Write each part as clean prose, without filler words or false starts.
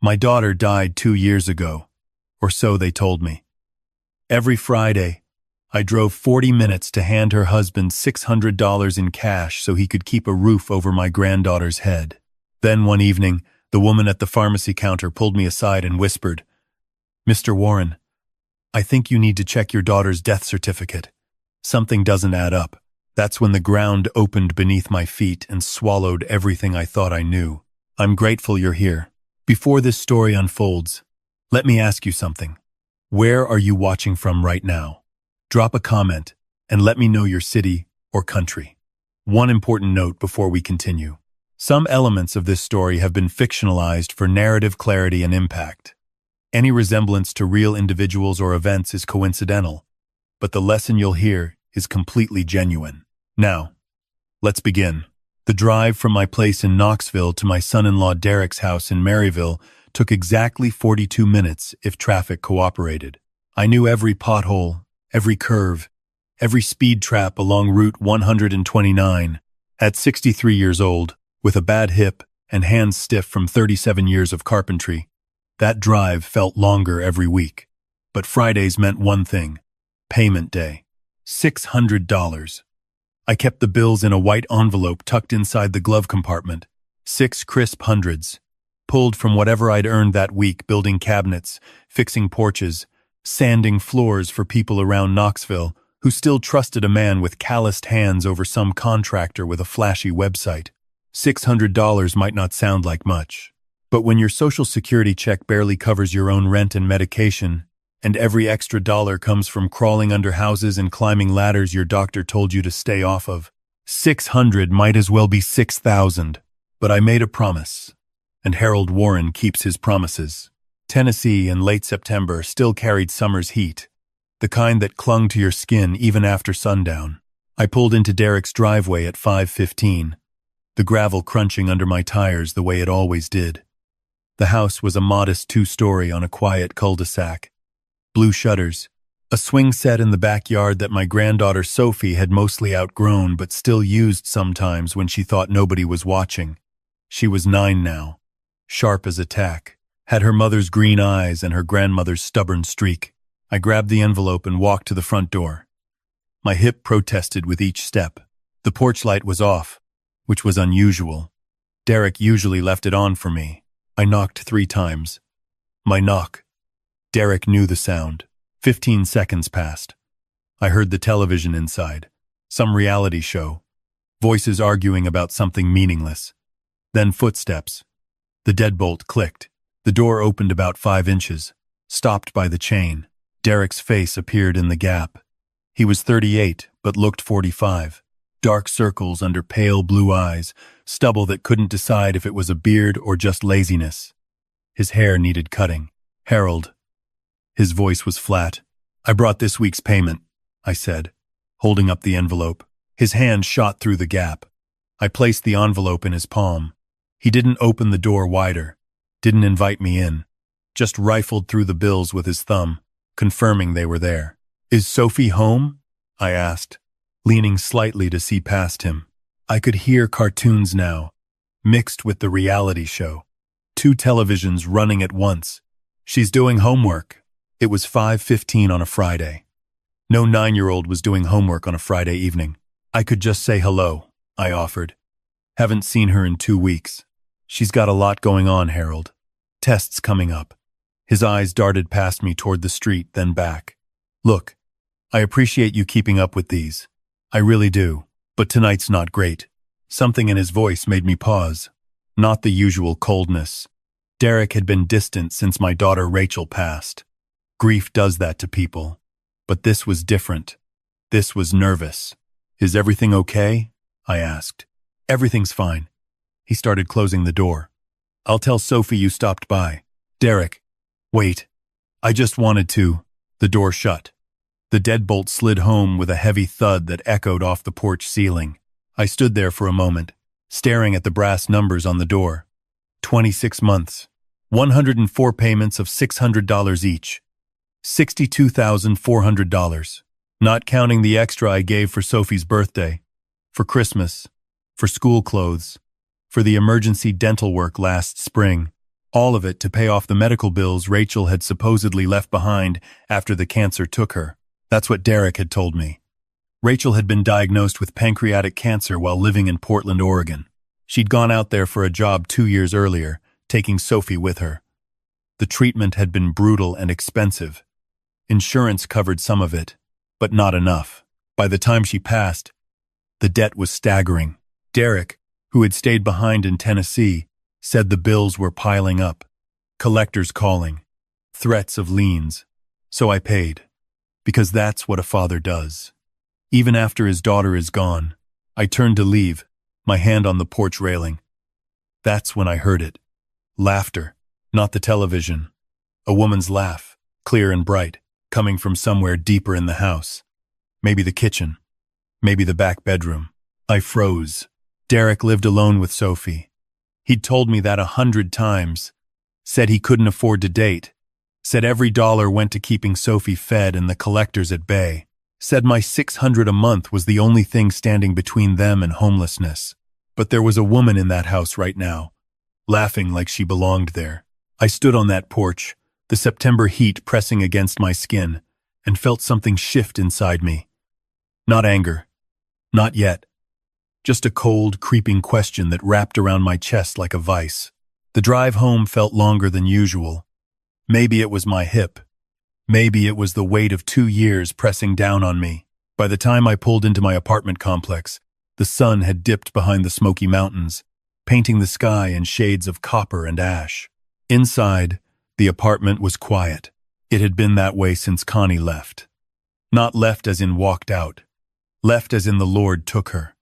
My daughter died 2 years ago, or so they told me. Every Friday, I drove 40 minutes to hand her husband $600 in cash so he could keep a roof over my granddaughter's head. Then one evening, the woman at the pharmacy counter pulled me aside and whispered, "Mr. Warren, I think you need to check your daughter's death certificate. Something doesn't add up." That's when the ground opened beneath my feet and swallowed everything I thought I knew. I'm grateful you're here. Before this story unfolds, let me ask you something. Where are you watching from right now? Drop a comment and let me know your city or country. One important note before we continue. Some elements of this story have been fictionalized for narrative clarity and impact. Any resemblance to real individuals or events is coincidental, but the lesson you'll hear is completely genuine. Now, let's begin. The drive from my place in Knoxville to my son-in-law Derek's house in Maryville took exactly 42 minutes if traffic cooperated. I knew every pothole, every curve, every speed trap along Route 129. At 63 years old, with a bad hip and hands stiff from 37 years of carpentry, that drive felt longer every week. But Fridays meant one thing: payment day. $600. I kept the bills in a white envelope tucked inside the glove compartment. 6 crisp hundreds, pulled from whatever I'd earned that week building cabinets, fixing porches, sanding floors for people around Knoxville who still trusted a man with calloused hands over some contractor with a flashy website. $600 might not sound like much, but when your Social Security check barely covers your own rent and medication, and every extra dollar comes from crawling under houses and climbing ladders your doctor told you to stay off of, 600 might as well be 6,000. But I made a promise, and Harold Warren keeps his promises. Tennessee in late September still carried summer's heat, the kind that clung to your skin even after sundown. I pulled into Derek's driveway at 5:15, the gravel crunching under my tires the way it always did. The house was a modest 2-story on a quiet cul-de-sac. Blue shutters, a swing set in the backyard that my granddaughter Sophie had mostly outgrown but still used sometimes when she thought nobody was watching. She was 9 now, sharp as a tack, had her mother's green eyes and her grandmother's stubborn streak. I grabbed the envelope and walked to the front door. My hip protested with each step. The porch light was off, which was unusual. Derek usually left it on for me. I knocked 3 times. My knock. Derek knew the sound. 15 seconds passed. I heard the television inside. Some reality show. Voices arguing about something meaningless. Then footsteps. The deadbolt clicked. The door opened about 5 inches, stopped by the chain. Derek's face appeared in the gap. He was 38, but looked 45. Dark circles under pale blue eyes, stubble that couldn't decide if it was a beard or just laziness. His hair needed cutting. "Harold." His voice was flat. "I brought this week's payment," I said, holding up the envelope. His hand shot through the gap. I placed the envelope in his palm. He didn't open the door wider, didn't invite me in, just rifled through the bills with his thumb, confirming they were there. "Is Sophie home?" I asked, leaning slightly to see past him. I could hear cartoons now, mixed with the reality show. 2 televisions running at once. "She's doing homework." It was 5:15 on a Friday. No 9-year-old was doing homework on a Friday evening. "I could just say hello," I offered. "Haven't seen her in 2 weeks. She's got a lot going on, Harold. Tests coming up." His eyes darted past me toward the street, then back. "Look, I appreciate you keeping up with these. I really do. But tonight's not great." Something in his voice made me pause. Not the usual coldness. Derek had been distant since my daughter Rachel passed. Grief does that to people. But this was different. This was nervous. "Is everything okay?" I asked. "Everything's fine." He started closing the door. "I'll tell Sophie you stopped by." "Derek, wait. I just wanted to." The door shut. The deadbolt slid home with a heavy thud that echoed off the porch ceiling. I stood there for a moment, staring at the brass numbers on the door. 26 months. 104 payments of $600 each. $62,400. Not counting the extra I gave for Sophie's birthday, for Christmas, for school clothes, for the emergency dental work last spring. All of it to pay off the medical bills Rachel had supposedly left behind after the cancer took her. That's what Derek had told me. Rachel had been diagnosed with pancreatic cancer while living in Portland, Oregon. She'd gone out there for a job 2 years earlier, taking Sophie with her. The treatment had been brutal and expensive. Insurance covered some of it, but not enough. By the time she passed, the debt was staggering. Derek, who had stayed behind in Tennessee, said the bills were piling up. Collectors calling. Threats of liens. So I paid. Because that's what a father does. Even after his daughter is gone, I turned to leave, my hand on the porch railing. That's when I heard it. Laughter, not the television. A woman's laugh, clear and bright, coming from somewhere deeper in the house. Maybe the kitchen. Maybe the back bedroom. I froze. Derek lived alone with Sophie. He'd told me that 100 times. Said he couldn't afford to date. Said every dollar went to keeping Sophie fed and the collectors at bay. Said my $600 a month was the only thing standing between them and homelessness. But there was a woman in that house right now, laughing like she belonged there. I stood on that porch, the September heat pressing against my skin, and felt something shift inside me. Not anger. Not yet. Just a cold, creeping question that wrapped around my chest like a vice. The drive home felt longer than usual. Maybe it was my hip. Maybe it was the weight of 2 years pressing down on me. By the time I pulled into my apartment complex, the sun had dipped behind the Smoky Mountains, painting the sky in shades of copper and ash. Inside, the apartment was quiet. It had been that way since Connie left. Not left as in walked out. Left as in the Lord took her.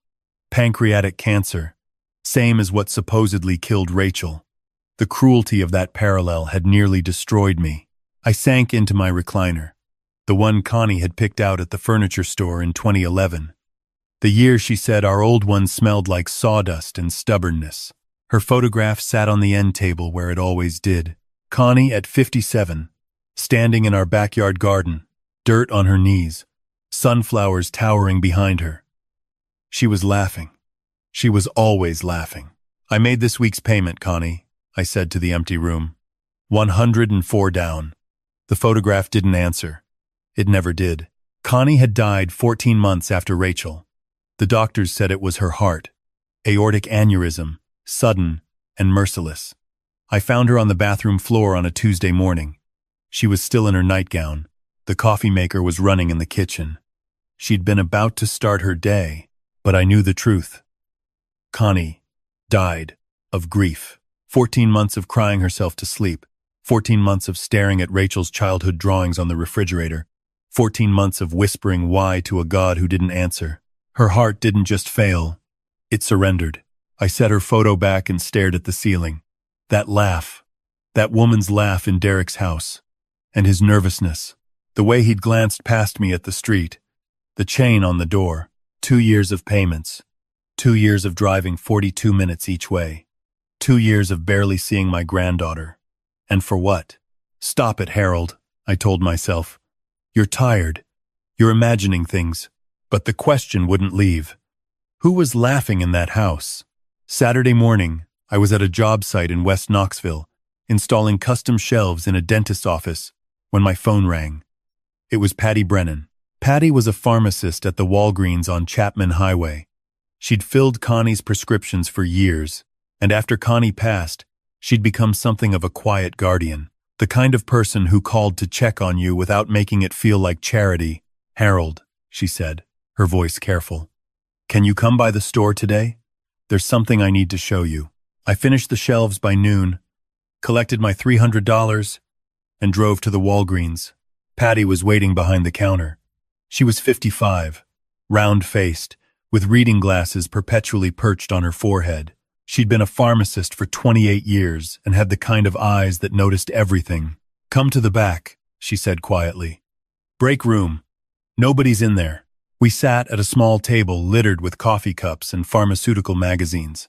Pancreatic cancer, same as what supposedly killed Rachel. The cruelty of that parallel had nearly destroyed me. I sank into my recliner, the one Connie had picked out at the furniture store in 2011. The year she said our old one smelled like sawdust and stubbornness. Her photograph sat on the end table where it always did. Connie at 57, standing in our backyard garden, dirt on her knees, sunflowers towering behind her. She was laughing. She was always laughing. I made this week's payment, Connie, I said to the empty room. 104 down. The photograph didn't answer. It never did. Connie had died 14 months after Rachel. The doctors said it was her heart. Aortic aneurysm, sudden and merciless. I found her on the bathroom floor on a Tuesday morning. She was still in her nightgown. The coffee maker was running in the kitchen. She'd been about to start her day, but I knew the truth. Connie died of grief. 14 months of crying herself to sleep. 14 months of staring at Rachel's childhood drawings on the refrigerator. 14 months of whispering why to a God who didn't answer. Her heart didn't just fail. It surrendered. I set her photo back and stared at the ceiling. That laugh. That woman's laugh in Derek's house. And his nervousness. The way he'd glanced past me at the street. The chain on the door. 2 years of payments. 2 years of driving 42 minutes each way. 2 years of barely seeing my granddaughter. And for what? Stop it, Harold, I told myself. You're tired. You're imagining things. But the question wouldn't leave. Who was laughing in that house? Saturday morning, I was at a job site in West Knoxville, installing custom shelves in a dentist's office, when my phone rang. It was Patty Brennan. Patty was a pharmacist at the Walgreens on Chapman Highway. She'd filled Connie's prescriptions for years, and after Connie passed, she'd become something of a quiet guardian, the kind of person who called to check on you without making it feel like charity. Harold, she said, her voice careful. Can you come by the store today? There's something I need to show you. I finished the shelves by noon, collected my $300, and drove to the Walgreens. Patty was waiting behind the counter. She was 55, round-faced, with reading glasses perpetually perched on her forehead. She'd been a pharmacist for 28 years and had the kind of eyes that noticed everything. Come to the back, she said quietly. Break room. Nobody's in there. We sat at a small table littered with coffee cups and pharmaceutical magazines.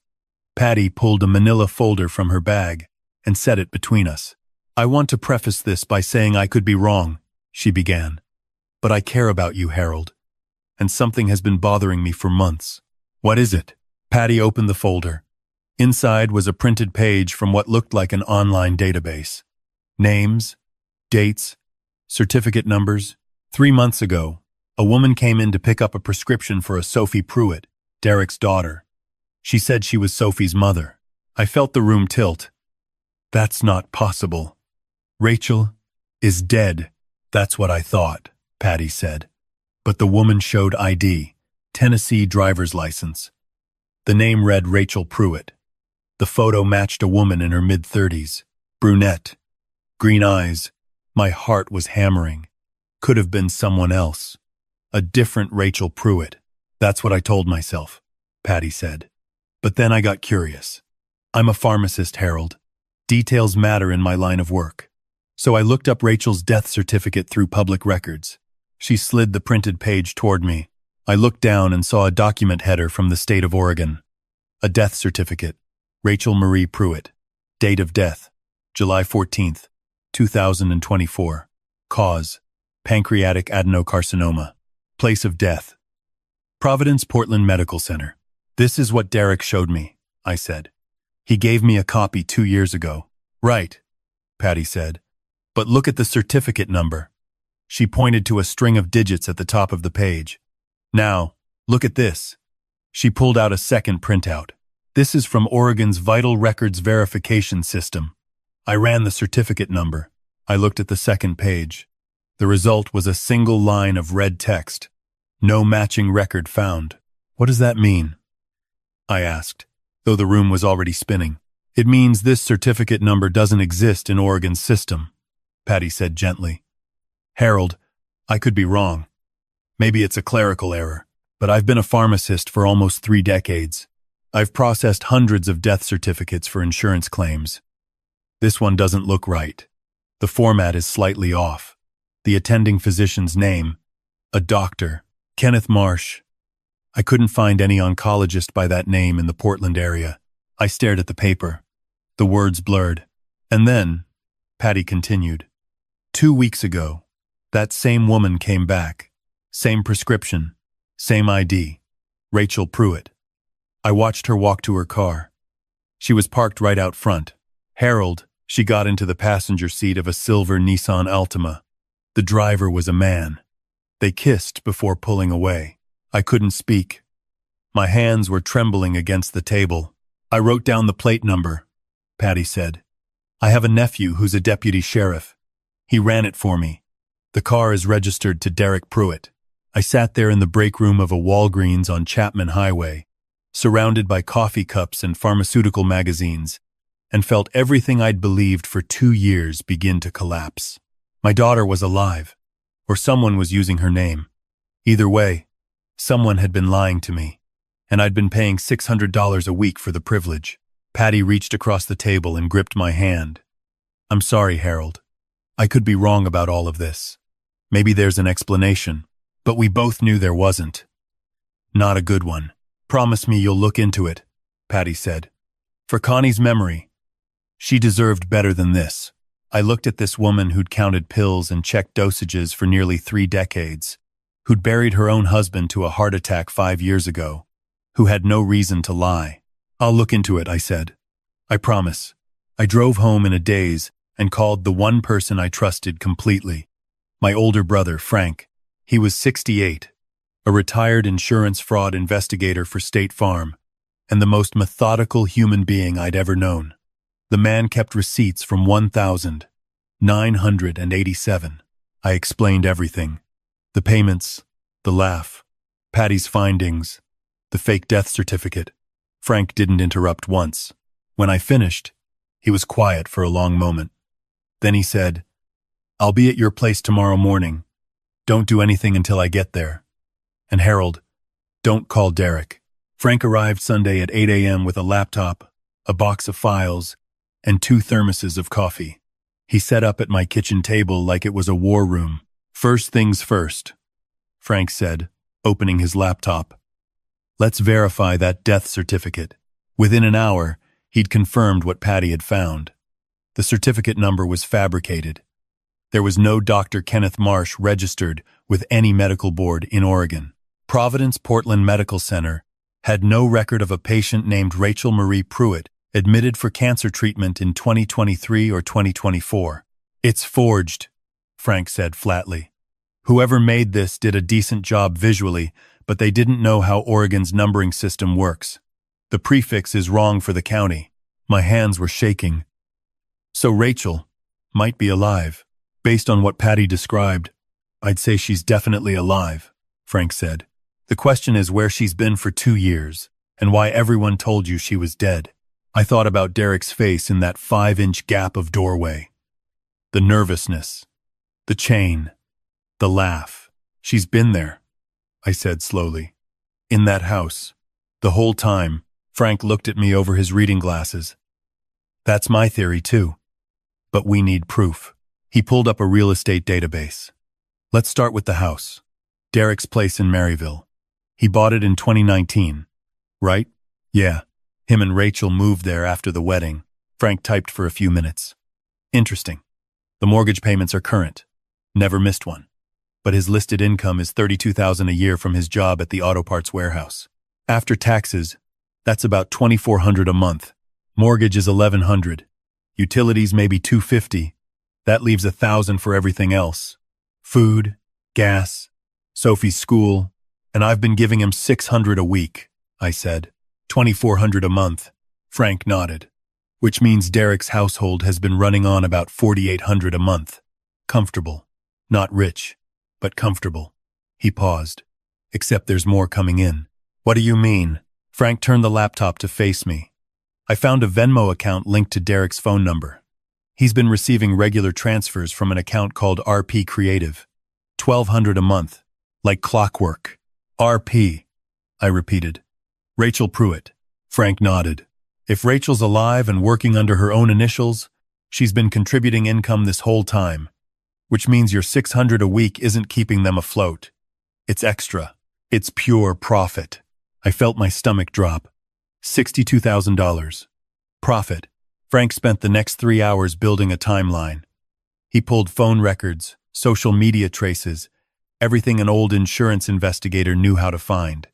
Patty pulled a manila folder from her bag and set it between us. I want to preface this by saying I could be wrong, she began. But I care about you, Harold. And something has been bothering me for months. What is it? Patty opened the folder. Inside was a printed page from what looked like an online database. Names, dates, certificate numbers. 3 months ago, a woman came in to pick up a prescription for a Sophie Pruitt, Derek's daughter. She said she was Sophie's mother. I felt the room tilt. That's not possible. Rachel is dead. That's what I thought, Patty said. But the woman showed ID, Tennessee driver's license. The name read Rachel Pruitt. The photo matched a woman in her mid-30s, brunette, green eyes. My heart was hammering. Could have been someone else. A different Rachel Pruitt. That's what I told myself, Patty said. But then I got curious. I'm a pharmacist, Harold. Details matter in my line of work. So I looked up Rachel's death certificate through public records. She slid the printed page toward me. I looked down and saw a document header from the state of Oregon. A death certificate. Rachel Marie Pruitt. Date of death, July 14th, 2024. Cause, pancreatic adenocarcinoma. Place of death, Providence Portland Medical Center. This is what Derek showed me, I said. He gave me a copy 2 years ago. Right, Patty said. But look at the certificate number. She pointed to a string of digits at the top of the page. Now, look at this. She pulled out a second printout. This is from Oregon's Vital Records Verification System. I ran the certificate number. I looked at the second page. The result was a single line of red text. No matching record found. What does that mean? I asked, though the room was already spinning. It means this certificate number doesn't exist in Oregon's system, Patty said gently. Harold, I could be wrong. Maybe it's a clerical error, but I've been a pharmacist for almost 3 decades. I've processed hundreds of death certificates for insurance claims. This one doesn't look right. The format is slightly off. The attending physician's name, a doctor, Kenneth Marsh. I couldn't find any oncologist by that name in the Portland area. I stared at the paper. The words blurred. And then, Patty continued, 2 weeks ago, that same woman came back. Same prescription, same ID, Rachel Pruitt. I watched her walk to her car. She was parked right out front. Harold, she got into the passenger seat of a silver Nissan Altima. The driver was a man. They kissed before pulling away. I couldn't speak. My hands were trembling against the table. I wrote down the plate number, Patty said. I have a nephew who's a deputy sheriff. He ran it for me. The car is registered to Derek Pruitt. I sat there in the break room of a Walgreens on Chapman Highway, surrounded by coffee cups and pharmaceutical magazines, and felt everything I'd believed for 2 years begin to collapse. My daughter was alive, or someone was using her name. Either way, someone had been lying to me, and I'd been paying $600 a week for the privilege. Patty reached across the table and gripped my hand. I'm sorry, Harold. I could be wrong about all of this. Maybe there's an explanation, but we both knew there wasn't. Not a good one. Promise me you'll look into it, Patty said. For Connie's memory. She deserved better than this. I looked at this woman who'd counted pills and checked dosages for nearly 3 decades, who'd buried her own husband to a heart attack 5 years ago, who had no reason to lie. I'll look into it, I said. I promise. I drove home in a daze and called the one person I trusted completely. My older brother, Frank. He was 68, a retired insurance fraud investigator for State Farm, and the most methodical human being I'd ever known. The man kept receipts from 1,987. I explained everything. The payments, the laugh, Patty's findings, the fake death certificate. Frank didn't interrupt once. When I finished, he was quiet for a long moment. Then he said, I'll be at your place tomorrow morning. Don't do anything until I get there. And Harold, don't call Derek. Frank arrived Sunday at 8 a.m. with a laptop, a box of files, and 2 thermoses of coffee. He set up at my kitchen table like it was a war room. First things first, Frank said, opening his laptop. Let's verify that death certificate. Within an hour, he'd confirmed what Patty had found. The certificate number was fabricated. There was no Dr. Kenneth Marsh registered with any medical board in Oregon. Providence Portland Medical Center had no record of a patient named Rachel Marie Pruitt admitted for cancer treatment in 2023 or 2024. It's forged, Frank said flatly. Whoever made this did a decent job visually, but they didn't know how Oregon's numbering system works. The prefix is wrong for the county. My hands were shaking. So Rachel might be alive. Based on what Patty described, I'd say she's definitely alive, Frank said. The question is where she's been for 2 years, and why everyone told you she was dead. I thought about Derek's face in that 5-inch gap of doorway. The nervousness, the chain, the laugh. She's been there, I said slowly. In that house. The whole time. Frank looked at me over his reading glasses. That's my theory too. But we need proof. He pulled up a real estate database. Let's start with the house. Derek's place in Maryville. He bought it in 2019, right? Yeah. Him and Rachel moved there after the wedding. Frank typed for a few minutes. Interesting. The mortgage payments are current. Never missed one. But his listed income is $32,000 a year from his job at the auto parts warehouse. After taxes, that's about $2,400 a month. Mortgage is $1,100. Utilities maybe $250. That leaves $1,000 for everything else. Food, gas, Sophie's school, and I've been giving him $600 a week, I said. $2,400 a month. Frank nodded. Which means Derek's household has been running on about $4,800 a month. Comfortable. Not rich, but comfortable. He paused. Except there's more coming in. What do you mean? Frank turned the laptop to face me. I found a Venmo account linked to Derek's phone number. He's been receiving regular transfers from an account called RP Creative. $1,200 a month. Like clockwork. RP, I repeated. Rachel Pruitt. Frank nodded. If Rachel's alive and working under her own initials, she's been contributing income this whole time, which means your $600 a week isn't keeping them afloat. It's extra. It's pure profit. I felt my stomach drop. $62,000. Profit. Frank spent the next 3 hours building a timeline. He pulled phone records, social media traces, everything an old insurance investigator knew how to find.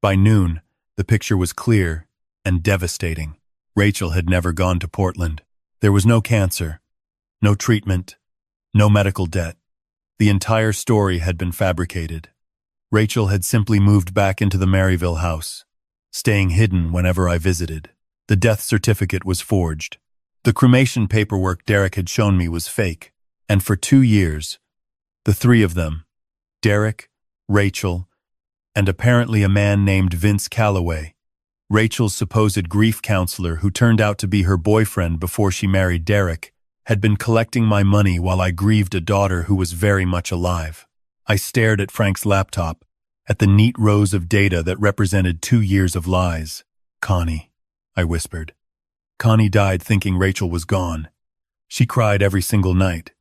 By noon, the picture was clear and devastating. Rachel had never gone to Portland. There was no cancer, no treatment, no medical debt. The entire story had been fabricated. Rachel had simply moved back into the Maryville house, staying hidden whenever I visited. The death certificate was forged. The cremation paperwork Derek had shown me was fake. And for 2 years, the three of them, Derek, Rachel, and apparently a man named Vince Calloway, Rachel's supposed grief counselor who turned out to be her boyfriend before she married Derek, had been collecting my money while I grieved a daughter who was very much alive. I stared at Frank's laptop, at the neat rows of data that represented 2 years of lies. Connie, I whispered. Connie died thinking Rachel was gone. She cried every single night.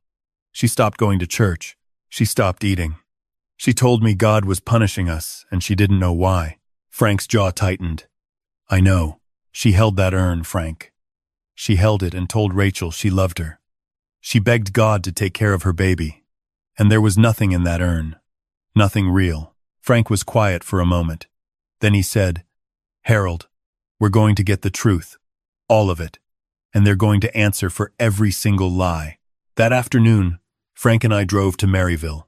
She stopped going to church. She stopped eating. She told me God was punishing us, and she didn't know why. Frank's jaw tightened. I know. She held that urn, Frank. She held it and told Rachel she loved her. She begged God to take care of her baby. And there was nothing in that urn. Nothing real. Frank was quiet for a moment. Then he said, Harold, we're going to get the truth. All of it. And they're going to answer for every single lie. That afternoon, Frank and I drove to Maryville.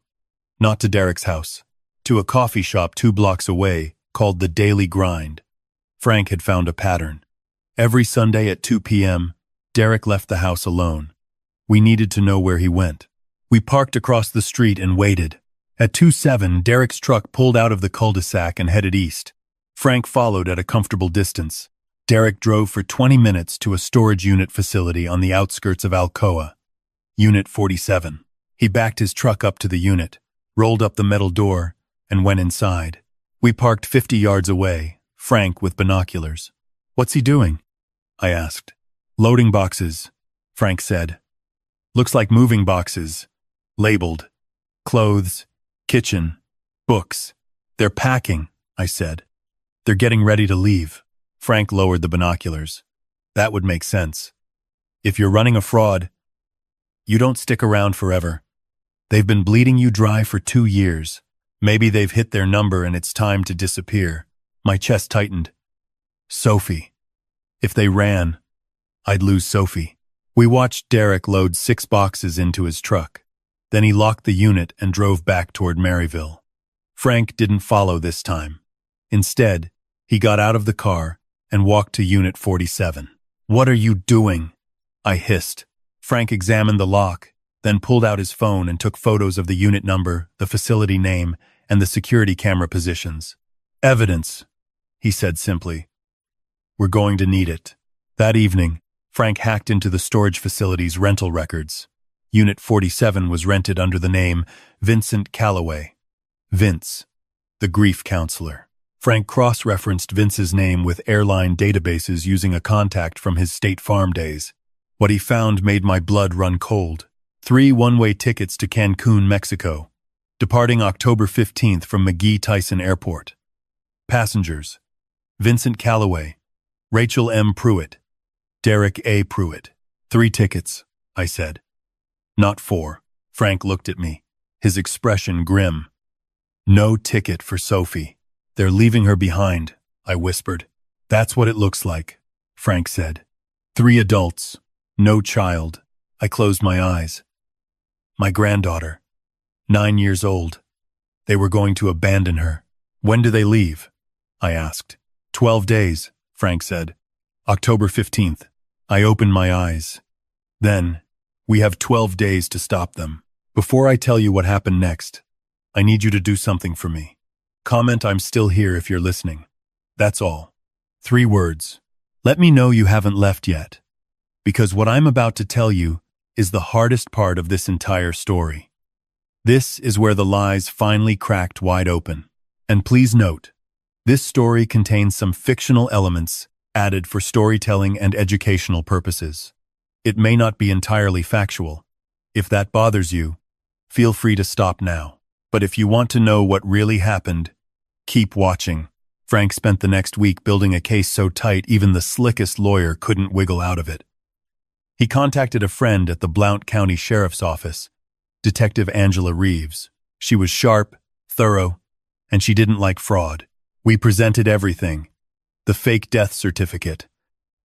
Not to Derek's house. To a coffee shop 2 blocks away called The Daily Grind. Frank had found a pattern. Every Sunday at 2 p.m., Derek left the house alone. We needed to know where he went. We parked across the street and waited. At 2:07, Derek's truck pulled out of the cul-de-sac and headed east. Frank followed at a comfortable distance. Derek drove for 20 minutes to a storage unit facility on the outskirts of Alcoa. Unit 47. He backed his truck up to the unit, rolled up the metal door, and went inside. We parked 50 yards away, Frank with binoculars. What's he doing? I asked. Loading boxes, Frank said. Looks like moving boxes. Labeled. Clothes, kitchen, books. They're packing, I said. They're getting ready to leave. Frank lowered the binoculars. That would make sense. If you're running a fraud, you don't stick around forever. They've been bleeding you dry for 2 years. Maybe they've hit their number and it's time to disappear. My chest tightened. Sophie. If they ran, I'd lose Sophie. We watched Derek load 6 boxes into his truck. Then he locked the unit and drove back toward Maryville. Frank didn't follow this time. Instead, he got out of the car and walked to Unit 47. "What are you doing?" I hissed. Frank examined the lock, then pulled out his phone and took photos of the unit number, the facility name, and the security camera positions. "Evidence," he said simply. "We're going to need it." That evening, Frank hacked into the storage facility's rental records. Unit 47 was rented under the name Vincent Calloway. Vince, the grief counselor. Frank cross-referenced Vince's name with airline databases using a contact from his State Farm days. What he found made my blood run cold. 3 one-way tickets to Cancun, Mexico, departing October 15th from McGee Tyson Airport. Passengers: Vincent Calloway, Rachel M. Pruitt, Derek A. Pruitt. 3 tickets, I said. "Not 4. Frank looked at me, his expression grim. "No ticket for Sophie. They're leaving her behind," I whispered. "That's what it looks like," Frank said. 3 adults, no child. I closed my eyes. My granddaughter, 9 years old. They were going to abandon her. "When do they leave?" I asked. 12 days, Frank said. "October 15th. I opened my eyes. Then, "We have 12 days to stop them. Before I tell you what happened next, I need you to do something for me. Comment 'I'm still here' if you're listening. That's all. 3 words. Let me know you haven't left yet. Because what I'm about to tell you is the hardest part of this entire story. This is where the lies finally cracked wide open. And please note, this story contains some fictional elements added for storytelling and educational purposes. It may not be entirely factual. If that bothers you, feel free to stop now. But if you want to know what really happened, keep watching." Frank spent the next week building a case so tight even the slickest lawyer couldn't wiggle out of it. He contacted a friend at the Blount County Sheriff's Office, Detective Angela Reeves. She was sharp, thorough, and she didn't like fraud. We presented everything: the fake death certificate,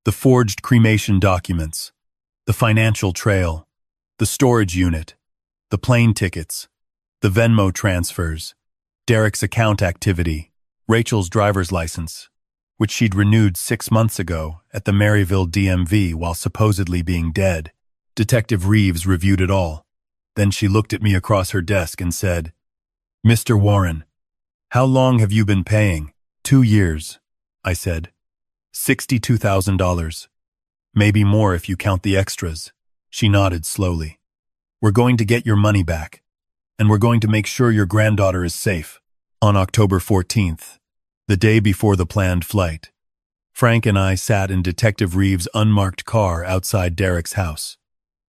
the forged cremation documents, the financial trail, the storage unit, the plane tickets, the Venmo transfers, Derek's account activity, Rachel's driver's license, which she'd renewed 6 months ago at the Maryville DMV while supposedly being dead. Detective Reeves reviewed it all. Then she looked at me across her desk and said, "Mr. Warren, how long have you been paying?" 2 years, I said. $62,000. Maybe more if you count the extras. She nodded slowly. "We're going to get your money back, and we're going to make sure your granddaughter is safe." On October 14th, the day before the planned flight, Frank and I sat in Detective Reeves' unmarked car outside Derek's house.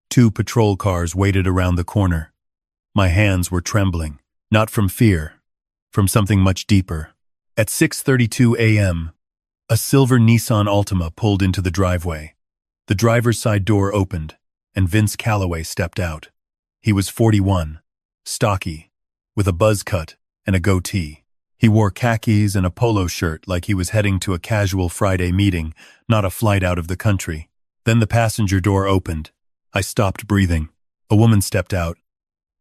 2 patrol cars waited around the corner. My hands were trembling, not from fear, from something much deeper. At 6:32 a.m., a silver Nissan Altima pulled into the driveway. The driver's side door opened, and Vince Calloway stepped out. He was 41, stocky, with a buzz cut and a goatee. He wore khakis and a polo shirt like he was heading to a casual Friday meeting, not a flight out of the country. Then the passenger door opened. I stopped breathing. A woman stepped out.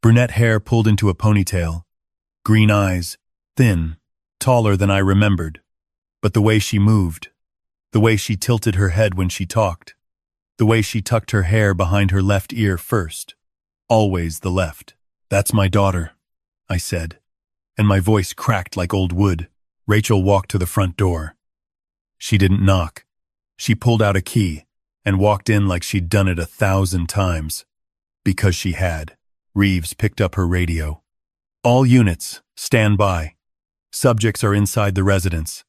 Brunette hair pulled into a ponytail. Green eyes, thin, taller than I remembered. But the way she moved, the way she tilted her head when she talked, the way she tucked her hair behind her left ear first. Always the left. "That's my daughter," I said, and my voice cracked like old wood. Rachel walked to the front door. She didn't knock. She pulled out a key and walked in like she'd done it 1,000 times. Because she had. Reeves picked up her radio. "All units, stand by. Subjects are inside the residence.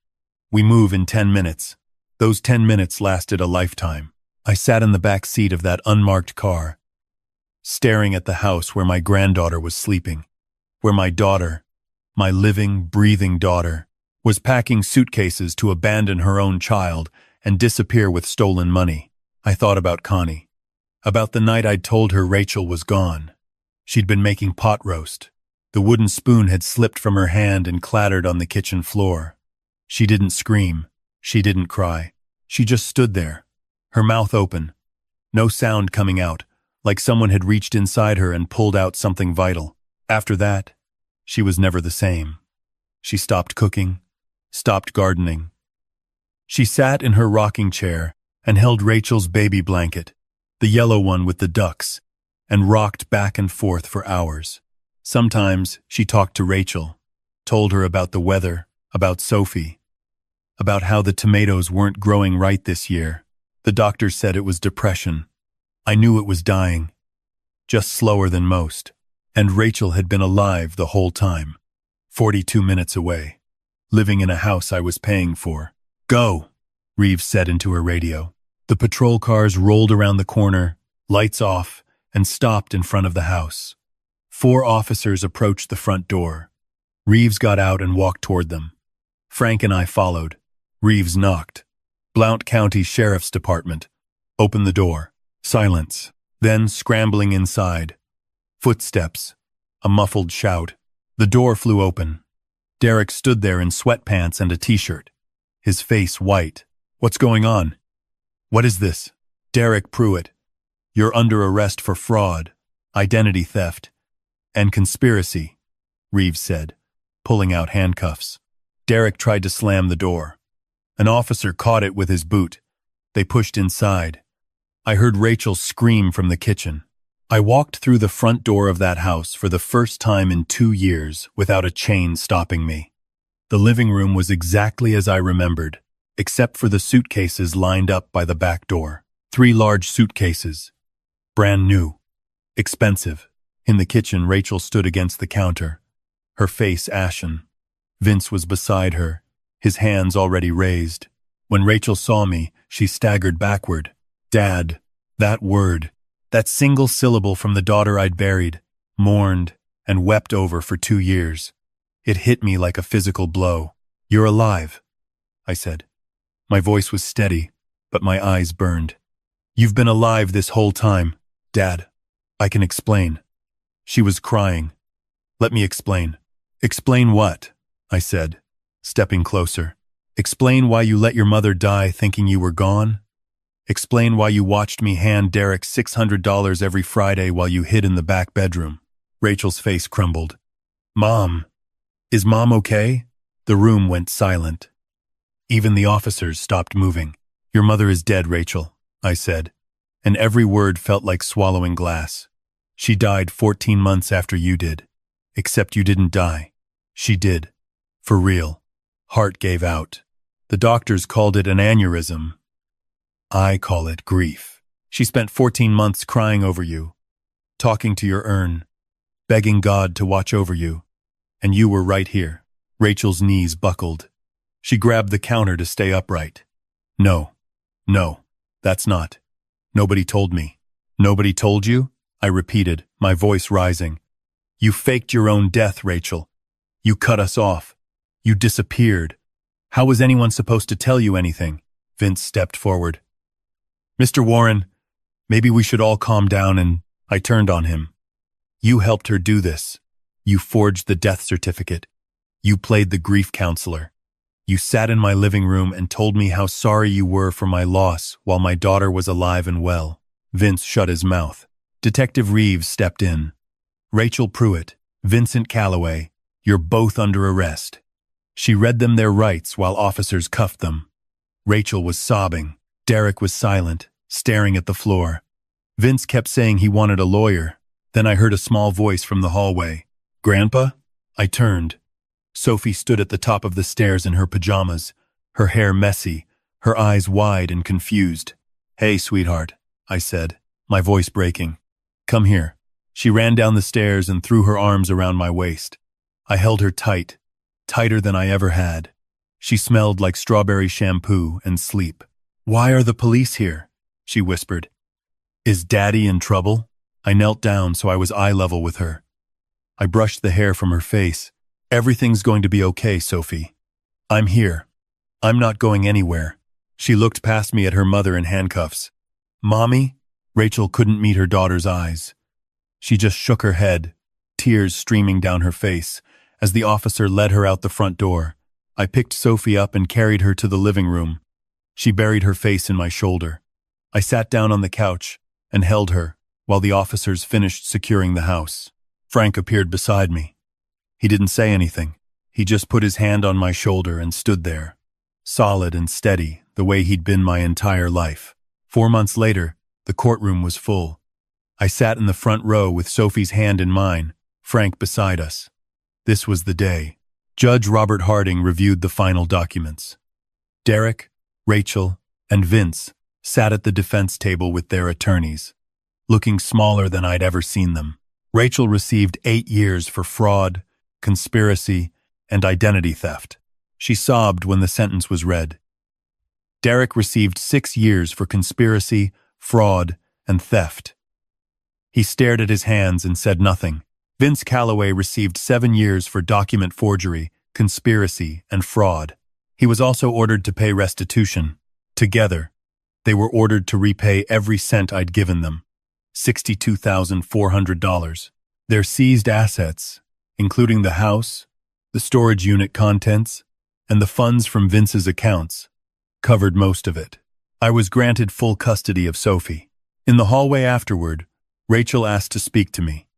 We move in 10 minutes. Those 10 minutes lasted a lifetime. I sat in the back seat of that unmarked car, staring at the house where my granddaughter was sleeping, where my daughter, my living, breathing daughter, was packing suitcases to abandon her own child and disappear with stolen money. I thought about Connie, about the night I'd told her Rachel was gone. She'd been making pot roast. The wooden spoon had slipped from her hand and clattered on the kitchen floor. She didn't scream. She didn't cry. She just stood there, her mouth open, no sound coming out, like someone had reached inside her and pulled out something vital. After that, she was never the same. She stopped cooking, stopped gardening. She sat in her rocking chair and held Rachel's baby blanket, the yellow one with the ducks, and rocked back and forth for hours. Sometimes she talked to Rachel, told her about the weather, about Sophie, about how the tomatoes weren't growing right this year. The doctors said it was depression. I knew it was dying, just slower than most. And Rachel had been alive the whole time, 42 minutes away, living in a house I was paying for. "Go," Reeves said into her radio. The patrol cars rolled around the corner, lights off, and stopped in front of the house. 4 officers approached the front door. Reeves got out and walked toward them. Frank and I followed. Reeves knocked. Blount County Sheriff's Department. Opened the door. Silence. Then, scrambling inside. Footsteps. A muffled shout. The door flew open. Derek stood there in sweatpants and a t-shirt, his face white. "What's going on?" "What is this?" "Derek Pruitt. You're under arrest for fraud, identity theft, and conspiracy," Reeves said, pulling out handcuffs. Derek tried to slam the door. An officer caught it with his boot. They pushed inside. I heard Rachel scream from the kitchen. I walked through the front door of that house for the first time in 2 years without a chain stopping me. The living room was exactly as I remembered, except for the suitcases lined up by the back door. 3 large suitcases. Brand new. Expensive. In the kitchen, Rachel stood against the counter, her face ashen. Vince was beside her, his hands already raised. When Rachel saw me, she staggered backward. "Dad," that word, that single syllable from the daughter I'd buried, mourned, and wept over for 2 years. It hit me like a physical blow. "You're alive," I said. My voice was steady, but my eyes burned. "You've been alive this whole time, Dad. I can explain." She was crying. "Let me explain." "Explain what?" I said, stepping closer. "Explain why you let your mother die thinking you were gone? Explain why you watched me hand Derek $600 every Friday while you hid in the back bedroom." Rachel's face crumbled. "Mom, is Mom okay?" The room went silent. Even the officers stopped moving. "Your mother is dead, Rachel," I said, and every word felt like swallowing glass. "She died 14 months after you did. Except you didn't die. She did. For real. Heart gave out. The doctors called it an aneurysm. I call it grief. She spent 14 months crying over you, talking to your urn, begging God to watch over you. And you were right here." Rachel's knees buckled. She grabbed the counter to stay upright. No, that's not. Nobody told me." "Nobody told you?" I repeated, my voice rising. "You faked your own death, Rachel. You cut us off. You disappeared. How was anyone supposed to tell you anything?" Vince stepped forward. "Mr. Warren, maybe we should all calm down," and I turned on him. "You helped her do this. You forged the death certificate. You played the grief counselor. You sat in my living room and told me how sorry you were for my loss while my daughter was alive and well." Vince shut his mouth. Detective Reeves stepped in. "Rachel Pruitt, Vincent Calloway, you're both under arrest." She read them their rights while officers cuffed them. Rachel was sobbing. Derek was silent, staring at the floor. Vince kept saying he wanted a lawyer. Then I heard a small voice from the hallway. "Grandpa?" I turned. Sophie stood at the top of the stairs in her pajamas, her hair messy, her eyes wide and confused. "Hey, sweetheart," I said, my voice breaking. "Come here." She ran down the stairs and threw her arms around my waist. I held her tight, tighter than I ever had. She smelled like strawberry shampoo and sleep. "Why are the police here?" she whispered. "Is Daddy in trouble?" I knelt down so I was eye level with her. I brushed the hair from her face. "Everything's going to be okay, Sophie. I'm here. I'm not going anywhere." She looked past me at her mother in handcuffs. "Mommy?" Rachel couldn't meet her daughter's eyes. She just shook her head, tears streaming down her face, as the officer led her out the front door. I picked Sophie up and carried her to the living room. She buried her face in my shoulder. I sat down on the couch and held her while the officers finished securing the house. Frank appeared beside me. He didn't say anything. He just put his hand on my shoulder and stood there, solid and steady, the way he'd been my entire life. 4 months later, the courtroom was full. I sat in the front row with Sophie's hand in mine, Frank beside us. This was the day. Judge Robert Harding reviewed the final documents. Derek, Rachel, and Vince sat at the defense table with their attorneys, looking smaller than I'd ever seen them. Rachel received 8 years for fraud, conspiracy, and identity theft. She sobbed when the sentence was read. Derek received 6 years for conspiracy, fraud, and theft. He stared at his hands and said nothing. Vince Calloway received 7 years for document forgery, conspiracy, and fraud. He was also ordered to pay restitution. Together, they were ordered to repay every cent I'd given them, $62,400. Their seized assets, including the house, the storage unit contents, and the funds from Vince's accounts, covered most of it. I was granted full custody of Sophie. In the hallway afterward, Rachel asked to speak to me.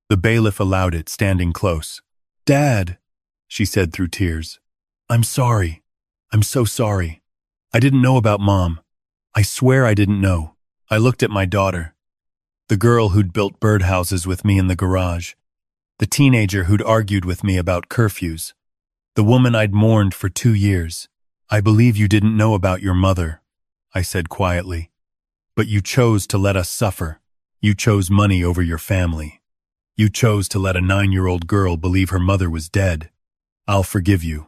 The bailiff allowed it, standing close. "Dad," she said through tears, "I'm sorry. I'm so sorry. I didn't know about Mom. I swear I didn't know." I looked at my daughter, the girl who'd built birdhouses with me in the garage, the teenager who'd argued with me about curfews, the woman I'd mourned for 2 years. "I believe you didn't know about your mother," I said quietly. "But you chose to let us suffer. You chose money over your family. You chose to let a 9-year-old girl believe her mother was dead. I'll forgive you,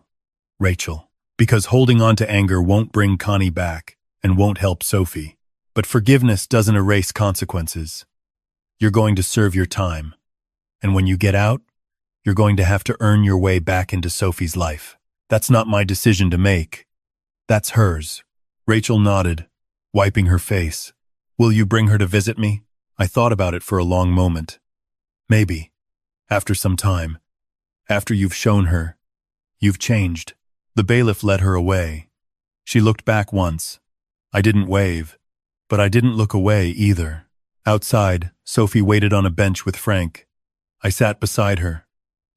Rachel, because holding on to anger won't bring Connie back and won't help Sophie. But forgiveness doesn't erase consequences. You're going to serve your time. And when you get out, you're going to have to earn your way back into Sophie's life. That's not my decision to make. That's hers." Rachel nodded, wiping her face. "Will you bring her to visit me?" I thought about it for a long moment. "Maybe. After some time. After you've shown her. You've changed." The bailiff led her away. She looked back once. I didn't wave, but I didn't look away either. Outside, Sophie waited on a bench with Frank. I sat beside her.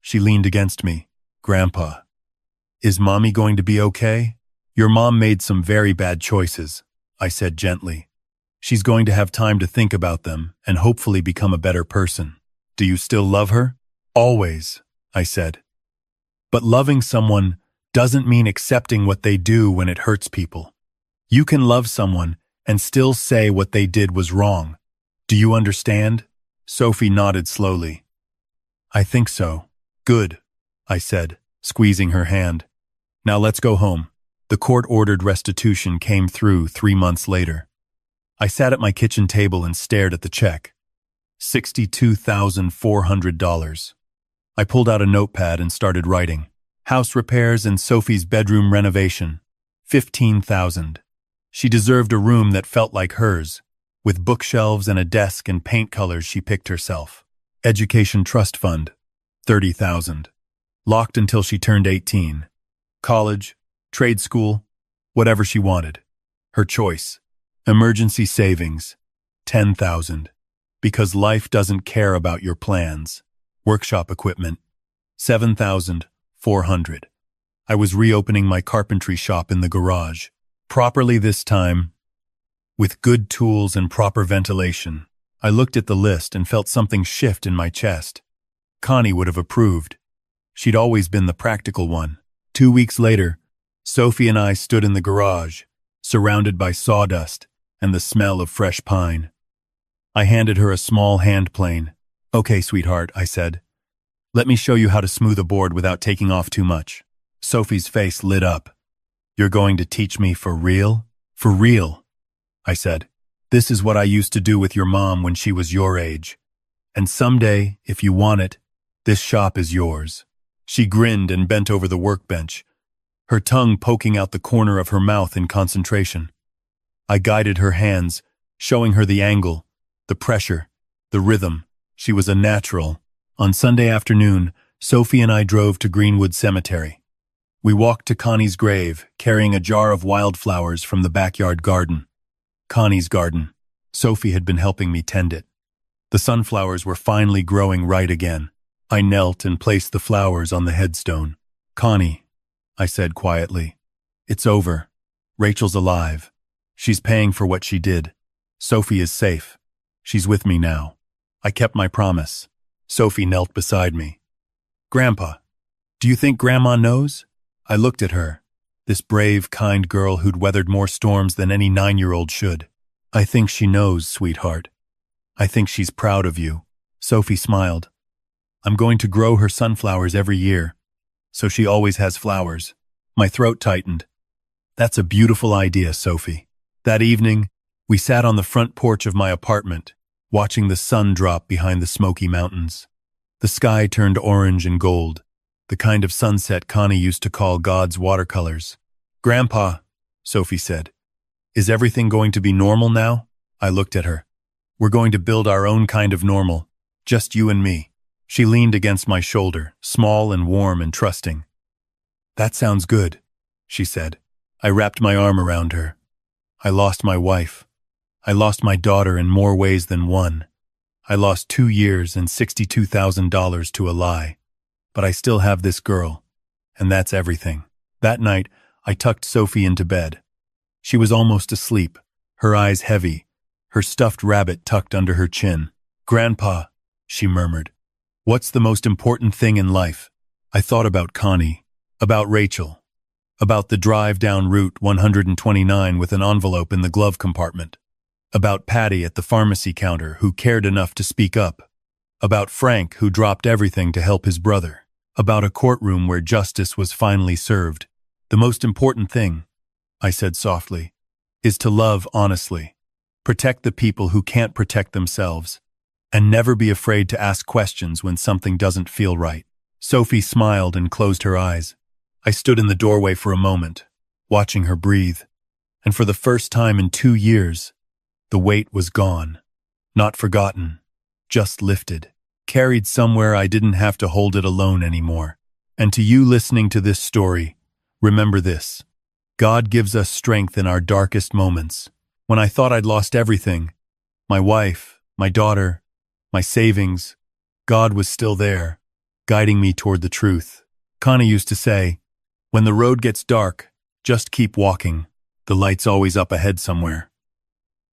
She leaned against me. "Grandpa, is Mommy going to be okay?" "Your mom made some very bad choices," I said gently. "She's going to have time to think about them and hopefully become a better person. Do you still love her?" "Always," I said. "But loving someone doesn't mean accepting what they do when it hurts people. You can love someone and still say what they did was wrong. Do you understand?" Sophie nodded slowly. "I think so." "Good," I said, squeezing her hand. "Now let's go home." The court-ordered restitution came through 3 months later. I sat at my kitchen table and stared at the check. $62,400. I pulled out a notepad and started writing. House repairs and Sophie's bedroom renovation. $15,000. She deserved a room that felt like hers, with bookshelves and a desk and paint colors she picked herself. Education trust fund. $30,000. Locked until she turned 18. College, trade school, whatever she wanted. Her choice. Emergency savings. $10,000. Because life doesn't care about your plans. Workshop equipment. $7,400. I was reopening my carpentry shop in the garage. Properly this time, with good tools and proper ventilation. I looked at the list and felt something shift in my chest. Connie would have approved. She'd always been the practical one. 2 weeks later, Sophie and I stood in the garage, surrounded by sawdust and the smell of fresh pine. I handed her a small hand plane. "Okay, sweetheart," I said. "Let me show you how to smooth a board without taking off too much." Sophie's face lit up. "You're going to teach me for real?" "For real," I said. "This is what I used to do with your mom when she was your age. And someday, if you want it, this shop is yours." She grinned and bent over the workbench, her tongue poking out the corner of her mouth in concentration. I guided her hands, showing her the angle, the pressure, the rhythm. She was a natural. On Sunday afternoon, Sophie and I drove to Greenwood Cemetery. We walked to Connie's grave, carrying a jar of wildflowers from the backyard garden. Connie's garden. Sophie had been helping me tend it. The sunflowers were finally growing right again. I knelt and placed the flowers on the headstone. "Connie," I said quietly, "it's over. Rachel's alive. She's paying for what she did. Sophie is safe. She's with me now. I kept my promise." Sophie knelt beside me. "Grandpa, do you think Grandma knows?" I looked at her, this brave, kind girl who'd weathered more storms than any 9-year-old should. "I think she knows, sweetheart. I think she's proud of you." Sophie smiled. "I'm going to grow her sunflowers every year, so she always has flowers." My throat tightened. "That's a beautiful idea, Sophie." That evening, we sat on the front porch of my apartment, watching the sun drop behind the smoky mountains. The sky turned orange and gold, the kind of sunset Connie used to call God's watercolors. "Grandpa," Sophie said, "is everything going to be normal now?" I looked at her. "We're going to build our own kind of normal, just you and me." She leaned against my shoulder, small and warm and trusting. "That sounds good," she said. I wrapped my arm around her. I lost my wife. I lost my daughter in more ways than one. I lost 2 years and $62,000 to a lie. But I still have this girl, and that's everything. That night, I tucked Sophie into bed. She was almost asleep, her eyes heavy, her stuffed rabbit tucked under her chin. "Grandpa," she murmured, "what's the most important thing in life?" I thought about Connie, about Rachel, about the drive down Route 129 with an envelope in the glove compartment, about Patty at the pharmacy counter who cared enough to speak up, about Frank who dropped everything to help his brother, about a courtroom where justice was finally served. "The most important thing," I said softly, "is to love honestly, protect the people who can't protect themselves, and never be afraid to ask questions when something doesn't feel right." Sophie smiled and closed her eyes. I stood in the doorway for a moment, watching her breathe, and for the first time in 2 years, the weight was gone. Not forgotten, just lifted, carried somewhere I didn't have to hold it alone anymore. And to you listening to this story, remember this: God gives us strength in our darkest moments. When I thought I'd lost everything, my wife, my daughter, my savings, God was still there, guiding me toward the truth. Connie used to say, "When the road gets dark, just keep walking. The light's always up ahead somewhere."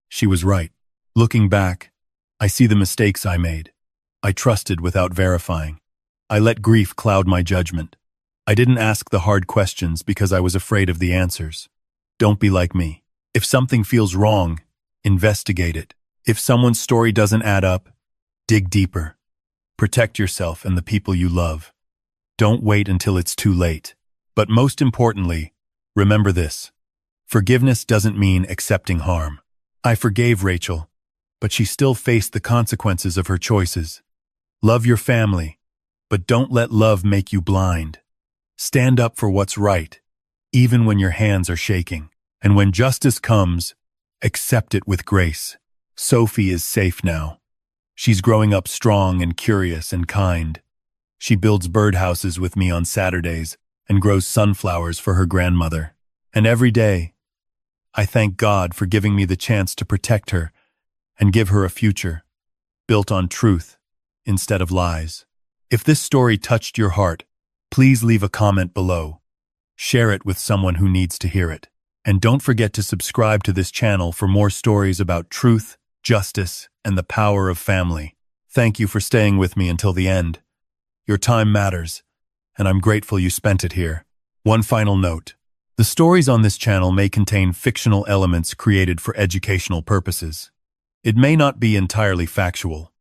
She was right. Looking back, I see the mistakes I made. I trusted without verifying. I let grief cloud my judgment. I didn't ask the hard questions because I was afraid of the answers. Don't be like me. If something feels wrong, investigate it. If someone's story doesn't add up, dig deeper. Protect yourself and the people you love. Don't wait until it's too late. But most importantly, remember this: forgiveness doesn't mean accepting harm. I forgave Rachel, but she still faced the consequences of her choices. Love your family, but don't let love make you blind. Stand up for what's right, even when your hands are shaking. And when justice comes, accept it with grace. Sophie is safe now. She's growing up strong and curious and kind. She builds birdhouses with me on Saturdays and grows sunflowers for her grandmother. And every day, I thank God for giving me the chance to protect her and give her a future built on truth instead of lies. If this story touched your heart, please leave a comment below. Share it with someone who needs to hear it. And don't forget to subscribe to this channel for more stories about truth, justice, and the power of family. Thank you for staying with me until the end. Your time matters, and I'm grateful you spent it here. One final note: the stories on this channel may contain fictional elements created for educational purposes. It may not be entirely factual.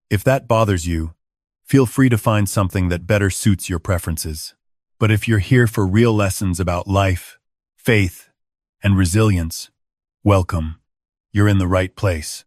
If that bothers you, feel free to find something that better suits your preferences. But if you're here for real lessons about life, faith, and resilience, welcome. You're in the right place.